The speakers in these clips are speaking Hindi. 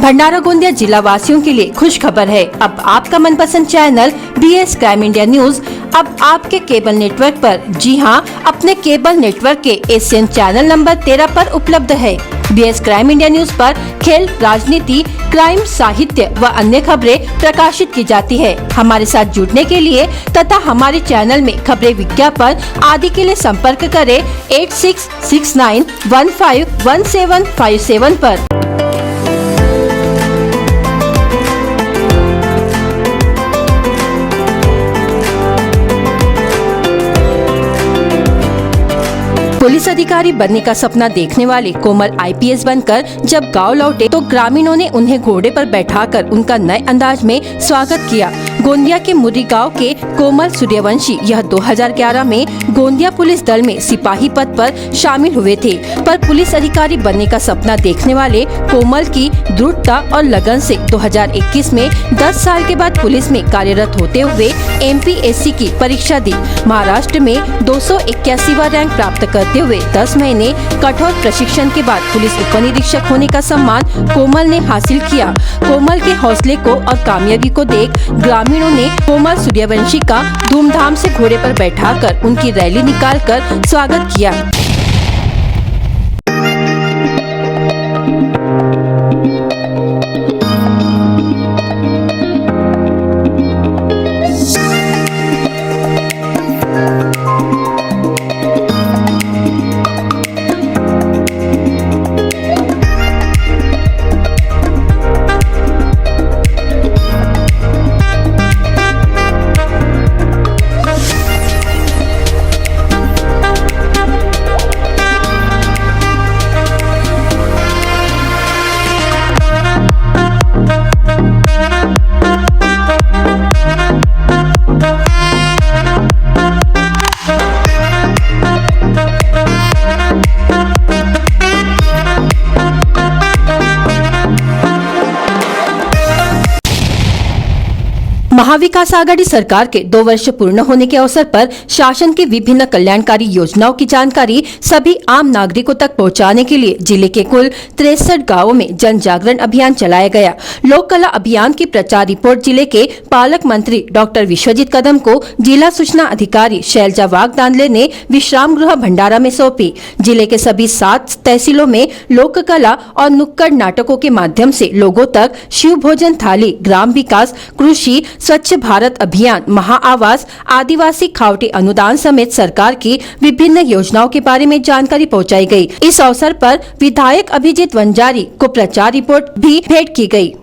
भंडारा गोंदिया जिला वासियों के लिए खुश खबर है। अब आपका मनपसंद channel BS crime India news अब आपके केबल नेटवर्क पर, जी हां, अपने केबल नेटवर्क के एशियन चैनल नंबर 13 पर उपलब्ध है। BS क्राइम इंडिया न्यूज पर खेल, राजनीति, क्राइम, साहित्य व अन्य खबरें प्रकाशित की जाती है। हमारे साथ जुड़ने के लिए तथा हमारे चैनल में खबरें, विज्ञापन आदि के लिए संपर्क करें 8669151757 पर। पुलिस अधिकारी बनने का सपना देखने वाले कोमल IPS बनकर जब गांव लौटे तो ग्रामीणों ने उन्हें घोड़े पर बैठाकर उनका नए अंदाज में स्वागत किया। गोंदिया के मुर्री गांव के कोमल सूर्यवंशी यह 2011 में गोंदिया पुलिस दल में सिपाही पद पर शामिल हुए थे, पर पुलिस अधिकारी बनने का सपना देखने वाले कोमल की दृढ़ता और लगन से 2021 में 10 साल के बाद पुलिस में कार्यरत होते हुए MPSC की परीक्षा दी। महाराष्ट्र में 281वां रैंक प्राप्त करते हुए 10 महीने कठोर प्रशिक्षण के बाद पुलिस उप निरीक्षक होने का सम्मान कोमल ने हासिल किया। कोमल के हौसले को और कामयाबी को देख ग्रामीणों ने कोमल सूर्यवंशी का धूमधाम से घोड़े पर बैठाकर उनकी रैली निकालकर स्वागत किया। महाविकास आघाड़ी सरकार के 2 वर्ष पूर्ण होने के अवसर पर शासन की विभिन्न कल्याणकारी योजनाओं की जानकारी सभी आम नागरिकों तक पहुंचाने के लिए जिले के कुल 63 गांवों में जन जागरण अभियान चलाया गया। लोक कला अभियान की प्रचार रिपोर्ट जिले के पालक मंत्री डॉक्टर विश्वजीत कदम को जिला सूचना अधिकारी शैलजा वाघदानले ने विश्राम गृह भंडारा में सौंपी। जिले के सभी 7 तहसीलों में लोक कला और नुक्कड़ नाटकों के माध्यम से लोगों तक शिव भोजन थाली, ग्राम विकास, कृषि, स्वच्छ भारत अभियान, महाआवास, आदिवासी खावटी अनुदान समेत सरकार की विभिन्न योजनाओं के बारे में जानकारी पहुंचाई गई। इस अवसर पर विधायक अभिजीत वंजारी को प्रचार रिपोर्ट भी भेंट की गई।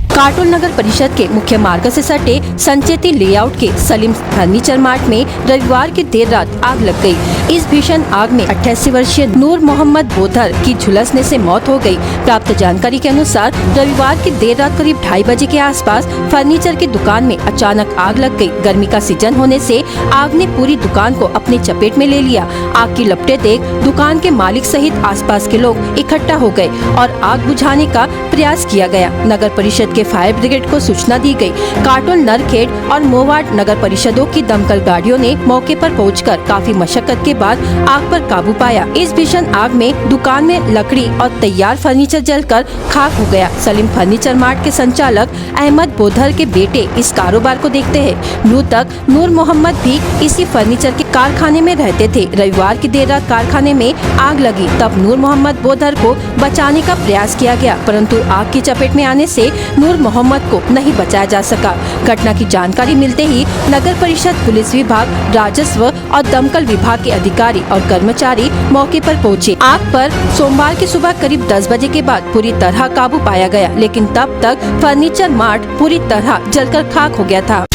काटोल नगर परिषद के मुख्य मार्ग से सटे संचेती लेआउट के सलीम फर्नीचर मार्ट में रविवार की देर रात आग लग गई। इस भीषण आग में 88 वर्षीय नूर मोहम्मद बोधर की झुलसने से मौत हो गई। प्राप्त जानकारी के अनुसार रविवार की देर रात करीब 2:30 बजे के आसपास फर्नीचर की दुकान में अचानक आग लग गई। गर्मी का सीजन होने से आग ने पूरी दुकान को अपनी चपेट में ले लिया। आग की लपटें देख दुकान के मालिक सहित आसपास के लोग इकट्ठा हो गए और आग बुझाने का प्रयास किया गया। नगर परिषद के फायर ब्रिगेड को सूचना दी गई। काटोल, नरखेड़ और मोवाड़ नगर परिषदों की दमकल गाड़ियों ने मौके पर पहुंचकर काफी मशक्कत के बाद आग पर काबू पाया। इस भीषण आग में दुकान में लकड़ी और तैयार फर्नीचर जलकर खाक हो गया। सलीम फर्नीचर मार्ट के संचालक अहमद बोधर के बेटे इस कारोबार को देखते हैं। मृतक नूर मोहम्मद भी इसी फर्नीचर के कारखाने में रहते थे। रविवार की देर रात कारखाने में आग लगी, तब नूर मोहम्मद बोधर को बचाने का प्रयास किया गया, परंतु आग की चपेट में आने से नूर मोहम्मद को नहीं बचाया जा सका। घटना की जानकारी मिलते ही नगर परिषद, पुलिस विभाग, राजस्व और दमकल विभाग के अधिकारी और कर्मचारी मौके पर पहुंचे। आग पर सोमवार की सुबह करीब 10 बजे के बाद पूरी तरह काबू पाया गया, लेकिन तब तक फर्नीचर मार्ट पूरी तरह जलकर खाक हो गया था।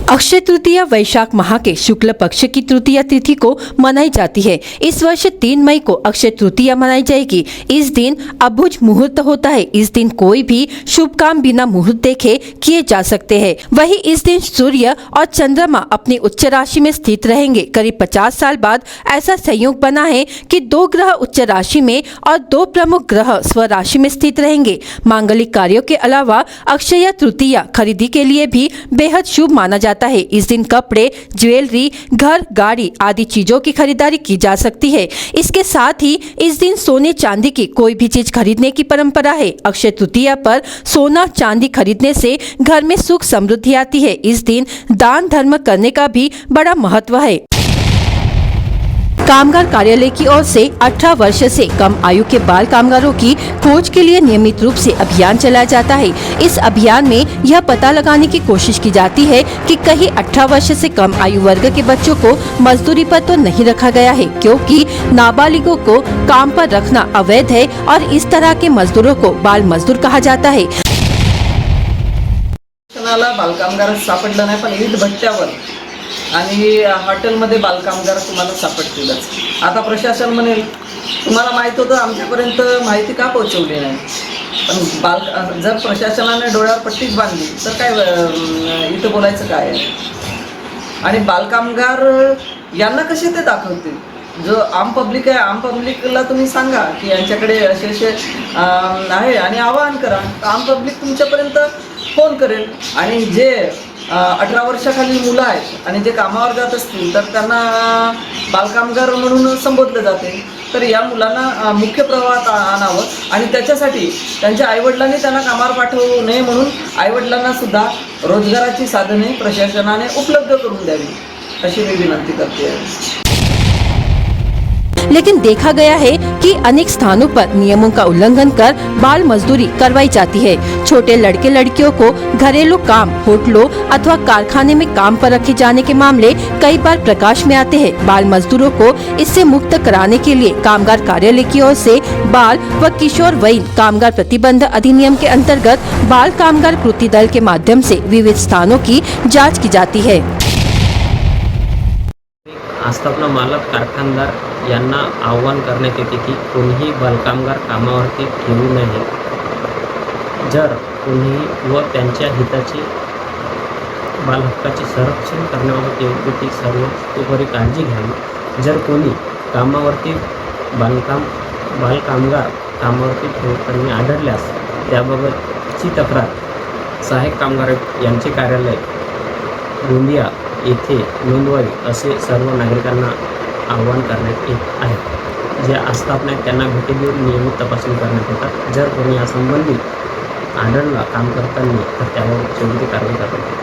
अक्षय तृतीया वैशाख माह के शुक्ल पक्ष की तृतीया तिथि को मनाई जाती है। इस वर्ष 3 मई को अक्षय तृतीया मनाई जाएगी। इस दिन अभुज मुहूर्त होता है। इस दिन कोई भी शुभ काम बिना मुहूर्त देखे किए जा सकते हैं। वही इस दिन सूर्य और चंद्रमा अपनी उच्च राशि में स्थित रहेंगे। करीब 50 साल बाद ऐसा संयोग बना है कि 2 ग्रह उच्च राशि में और 2 प्रमुख ग्रह स्व राशि में स्थित रहेंगे। मांगलिक कार्यों के अलावा अक्षय तृतीया खरीदी के लिए भी बेहद शुभ माना जाता जाता है। इस दिन कपड़े, ज्वेलरी, घर, गाड़ी आदि चीजों की खरीदारी की जा सकती है। इसके साथ ही इस दिन सोने चांदी की कोई भी चीज खरीदने की परंपरा है। अक्षय तृतीया पर सोना चांदी खरीदने से घर में सुख समृद्धि आती है। इस दिन दान धर्म करने का भी बड़ा महत्व है। कामगार कार्यालय की ओर से 18 वर्ष से कम आयु के बाल कामगारों की खोज के लिए नियमित रूप से अभियान चलाया जाता है। इस अभियान में यह पता लगाने की कोशिश की जाती है कि कहीं 18 वर्ष से कम आयु वर्ग के बच्चों को मजदूरी पर तो नहीं रखा गया है, क्योंकि नाबालिगों को काम पर रखना अवैध है और इस तरह के मजदूरों को बाल मजदूर कहा जाता है। बालकामगार सापडलं नाही, पण ईट भट्ट्यावर आणि हॉटेलमध्ये बालकामगार तुम्हाला सापडतीलच। आता प्रशासन म्हणेल तुम्हाला माहित होतं, आमच्यापर्यंत माहिती का पोहोचवली नाही? पण जर प्रशासनाने डोळ्यावर पट्टीच बांधली तर काय इथं बोलायचं काय आहे? आणि बालकामगार यांना कसे ते दाखवतील? जो आम पब्लिक आहे, आम पब्लिकला तुम्ही सांगा की यांच्याकडे असे असे आहे आणि आवाहन करा, आम पब्लिक तुमच्यापर्यंत फोन करेल। आणि जे 18 वर्षाखालील मुलं आहेत आणि जे कामावर जात असतील तर त्यांना बालकामगार म्हणून संबोधलं जाते। तर या मुलांना मुख्य प्रवाहात आणावं आणि त्याच्यासाठी त्यांच्या आईवडिलांनी त्यांना कामावर पाठवू नये म्हणून आईवडिलांना सुद्धा रोजगाराची साधने प्रशासनाने उपलब्ध करून द्यावी अशी मी विनंती करते। लेकिन देखा गया है कि अनेक स्थानों पर नियमों का उल्लंघन कर बाल मजदूरी करवाई जाती है। छोटे लड़के लड़कियों को घरेलू काम, होटलों अथवा कारखाने में काम पर रखे जाने के मामले कई बार प्रकाश में आते हैं। बाल मजदूरों को इससे मुक्त कराने के लिए कामगार कार्यालय की ओर से बाल व किशोर वयीन कामगार प्रतिबंध अधिनियम के अंतर्गत बाल कामगार कृति दल के माध्यम से विविध स्थानों की जाँच की जाती है। आस्थापना मालक कारखानदार यांना आव्हान करण्यात येते की कोणीही बालकामगार कामावरती ठेवू नये। जर कोणीही व त्यांच्या हिताची बालहक्काचे संरक्षण करण्याबाबत योग्य ती सर्वतोपरी काळजी घ्यावी। जर कोणी कामावरती बालकामगार कामावरती ठेवताना आढळल्यास त्याबाबतची तक्रार सहाय्यक कामगार यांचे कार्यालय गोंदिया येथे नोंदवावी असे सर्व नागरिकांना आवाहन करण्यात येत आहे। जे आस्थापना आहेत त्यांना भेटी देऊन नियमित तपासणी करण्यात येतात। जर कोणी यासंबंधी आढळला काम करताना तर त्यावर योग्य कारवाई करण्यात येते।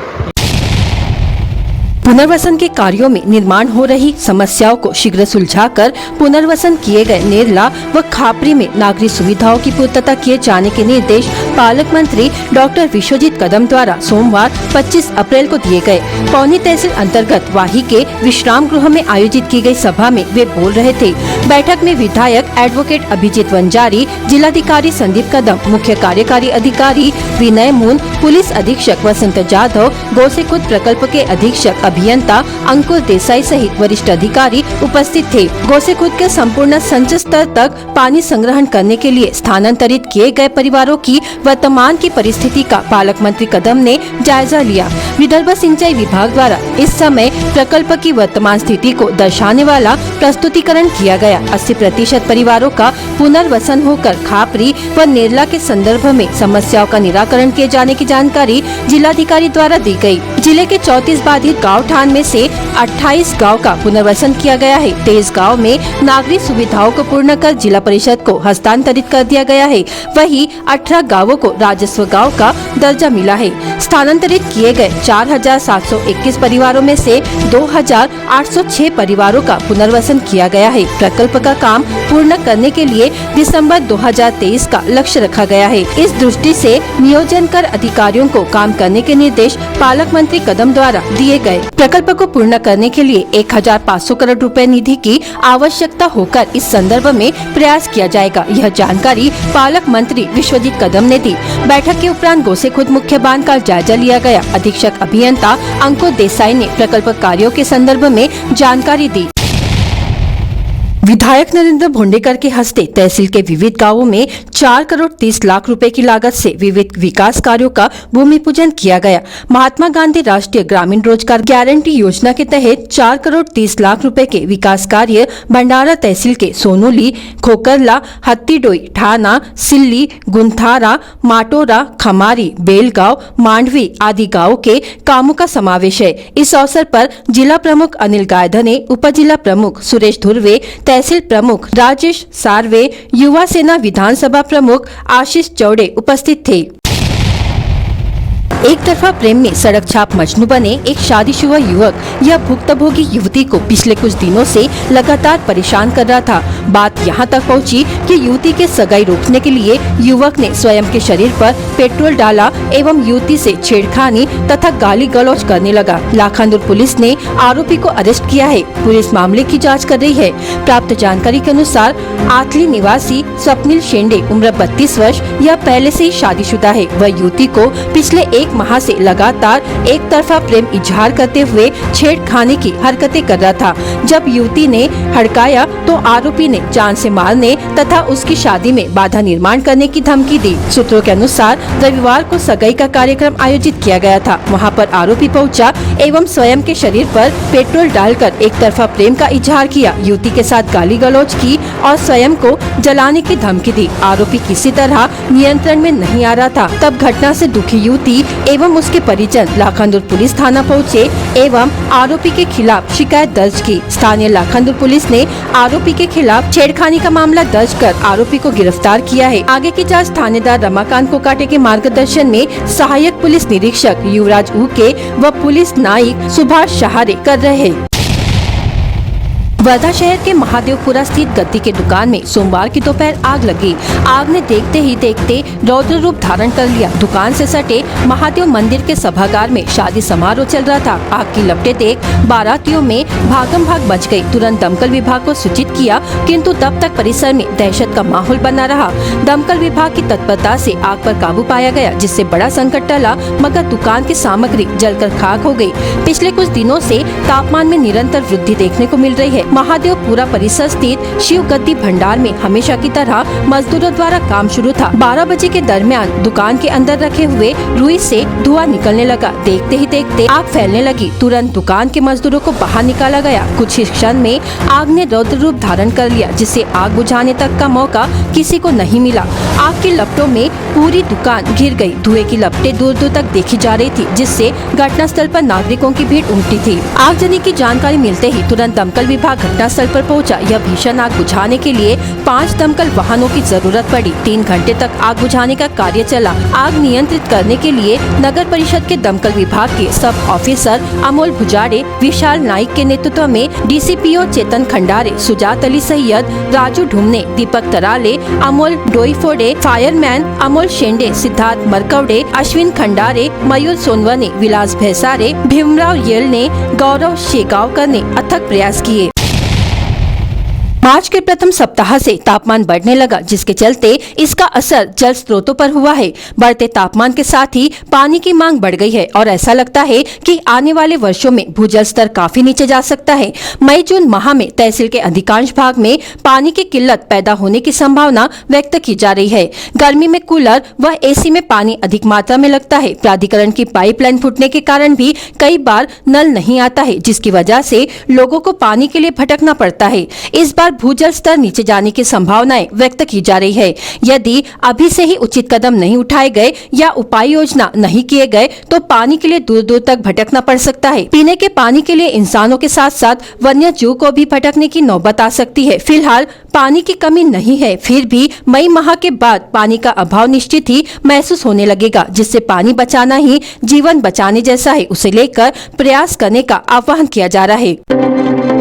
पुनर्वसन के कार्यों में निर्माण हो रही समस्याओं को शीघ्र सुलझाकर पुनर्वसन किए गए नेरला व खापरी में नागरिक सुविधाओं की पूर्तता किए जाने के निर्देश पालक मंत्री डॉक्टर विश्वजीत कदम द्वारा सोमवार 25 अप्रैल को दिए गए। पौनी तहसील अंतर्गत वाही के विश्राम गृह में आयोजित की गई सभा में वे बोल रहे थे। बैठक में विधायक एडवोकेट अभिजीत वंजारी, जिलाधिकारी संदीप कदम, मुख्य कार्यकारी अधिकारी विनय मून, पुलिस अधीक्षक वसंत जाधव, गोसेखुर्द प्रकल्प के अधीक्षक अभियंता अंकुर देसाई सहित वरिष्ठ अधिकारी उपस्थित थे। गोसेखुर्द के संपूर्ण संचय स्तर तक पानी संग्रहण करने के लिए स्थानांतरित किए गए परिवारों की वर्तमान की परिस्थिति का पालक मंत्री कदम ने जायजा लिया। विदर्भ सिंचाई विभाग द्वारा इस समय प्रकल्प की वर्तमान स्थिति को दर्शाने वाला प्रस्तुतिकरण किया गया। 80% परिवारों का पुनर्वसन होकर खापरी व नेरला के संदर्भ में समस्याओं का निराकरण किए जाने की जानकारी जिलाधिकारी द्वारा दी गई। जिले के 34 बाधित गाँव ठान में से 28 गांव का पुनर्वसन किया गया है। 23 गांव में नागरिक सुविधाओं को पूर्ण कर जिला परिषद को हस्तांतरित कर दिया गया है। वहीं 18 गांवों को राजस्व गांव का दर्जा मिला है। स्थानांतरित किए गए 4721 परिवारों में से 2806 परिवारों का पुनर्वसन किया गया है। प्रकल्प का काम पूर्ण करने के लिए दिसंबर 2023 का लक्ष्य रखा गया है। इस दृष्टि से नियोजन कर अधिकारियों को काम करने के निर्देश पालक मंत्री कदम द्वारा दिए गए। प्रकल्प को पूर्ण करने के लिए 1500 करोड़ रुपए निधि की आवश्यकता होकर इस संदर्भ में प्रयास किया जाएगा। यह जानकारी पालक मंत्री विश्वजीत कदम ने दी। बैठक के उपरांत गोसेखुर्द मुख्य बांध का जायजा लिया गया। अधीक्षक अभियंता अंकुर देसाई ने प्रकल्प कार्यों के संदर्भ में जानकारी दी। विधायक नरेंद्र भोंडेकर के हस्ते तहसील के विविध गांवों में 4 करोड़ 30 लाख रुपए की लागत से विविध विकास कार्यों का भूमि पूजन किया गया। महात्मा गांधी राष्ट्रीय ग्रामीण रोजगार गारंटी योजना के तहत 4 करोड़ 30 लाख रुपए के विकास कार्य भंडारा तहसील के सोनोली, खोकरला, हत्तीडोई, ठाना, सिल्ली, गुंथारा, माटोरा, खमारी, बेलगांव, मांडवी आदि गाँव के कामों का समावेश है। इस अवसर पर जिला प्रमुख अनिल गायधने, उप जिला प्रमुख सुरेश धुर्वे, तहसील प्रमुख राजेश सार्वे, युवा सेना विधानसभा प्रमुख आशीष चौड़े उपस्थित थे। एक तरफा प्रेम में सड़क छाप मजनू बने एक शादीशुदा युवक या भुक्तभोगी युवती को पिछले कुछ दिनों से लगातार परेशान कर रहा था। बात यहां तक पहुंची कि युवती के सगाई रोकने के लिए युवक ने स्वयं के शरीर पर पेट्रोल डाला एवं युवती से छेड़खानी तथा गाली गलौज करने लगा। लाखांदूर पुलिस ने आरोपी को अरेस्ट किया है। पुलिस मामले की जाँच कर रही है। प्राप्त जानकारी के अनुसार आतली निवासी स्वप्निल शेंडे उम्र 32 वर्ष यह पहले से ही शादीशुदा है। वह युवती को पिछले 1 माह से लगातार एक तरफा प्रेम इजहार करते हुए छेड़खानी की हरकतें कर रहा था। जब युवती ने हड़काया तो आरोपी ने जान से मारने तथा उसकी शादी में बाधा निर्माण करने की धमकी दी। सूत्रों के अनुसार रविवार को सगाई का कार्यक्रम आयोजित किया गया था। वहां पर आरोपी पहुंचा एवं स्वयं के शरीर पर पेट्रोल डालकर एक तरफा प्रेम का इजहार किया। युवती के साथ गाली गलौज की और स्वयं को जलाने की धमकी दी। आरोपी किसी तरह नियंत्रण में नहीं आ रहा था। तब घटना से दुखी युवती एवं उसके परिजन लाखांदूर पुलिस थाना पहुंचे एवं आरोपी के खिलाफ शिकायत दर्ज की। स्थानीय लाखांदूर पुलिस ने आरोपी के खिलाफ छेड़खानी का मामला दर्ज कर आरोपी को गिरफ्तार किया है। आगे की जांच थानेदार रमाकांत कोकाटे के मार्गदर्शन में सहायक पुलिस निरीक्षक युवराज उके व पुलिस नायक सुभाष शहारे कर रहे हैं। वर्धा शहर के महादेवपुरा स्थित गद्दी के दुकान में सोमवार की दोपहर आग लगी। आग ने देखते ही देखते रौद्र रूप धारण कर लिया। दुकान से सटे महादेव मंदिर के सभागार में शादी समारोह चल रहा था। आग की लपटें देख बारातियों में भागम भाग मच गई। तुरंत दमकल विभाग को सूचित किया, किंतु तब तक परिसर में दहशत का माहौल बना रहा। दमकल विभाग की तत्परता से आग पर काबू पाया गया, जिससे बड़ा संकट टला, मगर दुकान की सामग्री जलकर खाक हो गई। पिछले कुछ दिनों से तापमान में निरंतर वृद्धि देखने को मिल रही है। महादेवपुरा परिसर स्थित शिव गद्दी भंडार में हमेशा की तरह मजदूरों द्वारा काम शुरू था। 12 बजे के दरमियान दुकान के अंदर रखे हुए रुई से धुआं निकलने लगा। देखते ही देखते आग फैलने लगी। तुरंत दुकान के मजदूरों को बाहर निकाला गया। कुछ ही क्षण में आग ने रौद्र रूप धारण कर लिया, जिससे आग बुझाने तक का मौका किसी को नहीं मिला। आग की लपटों में पूरी दुकान घिर गई। धुएं की लपटें दूर दूर तक देखी जा रही थी, जिससे घटनास्थल पर नागरिकों की भीड़ उमटी थी। आगजनी की जानकारी मिलते ही तुरंत दमकल विभाग घटनास्थल पर पहुंचा। यह भीषण आग बुझाने के लिए 5 दमकल वाहनों की जरूरत पड़ी। 3 घंटे तक आग बुझाने का कार्य चला। आग नियंत्रित करने के लिए नगर परिषद के दमकल विभाग के सब ऑफिसर अमोल भुजाड़े, विशाल नाइक के नेतृत्व में डीसीपीओ चेतन खंडारे, सुजात अली सैयद, राजू ढुमने, दीपक तराले, अमोल डोईफोड़े, फायरमैन अमोल शेंडे, सिद्धार्थ मरकवड़े, अश्विन खंडारे, मयूर सोनवने, विलास भैसारे, भीमराव येल ने, गौरव शेगावकर ने अथक प्रयास किए। मार्च के प्रथम सप्ताह से तापमान बढ़ने लगा, जिसके चलते इसका असर जल स्रोतों पर हुआ है। बढ़ते तापमान के साथ ही पानी की मांग बढ़ गई है और ऐसा लगता है कि आने वाले वर्षों में भूजल स्तर काफी नीचे जा सकता है। मई जून माह में तहसील के अधिकांश भाग में पानी की किल्लत पैदा होने की संभावना व्यक्त की जा रही है। गर्मी में कूलर व एसी में पानी अधिक मात्रा में लगता है। प्राधिकरण की पाइपलाइन फूटने के कारण भी कई बार नल नहीं आता है, जिसकी वजह से लोगों को पानी के लिए भटकना पड़ता है। इस बार भूजल स्तर नीचे जाने की संभावनाएं व्यक्त की जा रही है। यदि अभी से ही उचित कदम नहीं उठाए गए या उपाय योजना नहीं किए गए तो पानी के लिए दूर दूर तक भटकना पड़ सकता है। पीने के पानी के लिए इंसानों के साथ साथ वन्य जीव को भी भटकने की नौबत आ सकती है। फिलहाल पानी की कमी नहीं है, फिर भी मई माह के बाद पानी का अभाव निश्चित ही महसूस होने लगेगा, जिससे पानी बचाना ही जीवन बचाने जैसा है। उसे लेकर प्रयास करने का आह्वान किया जा रहा है।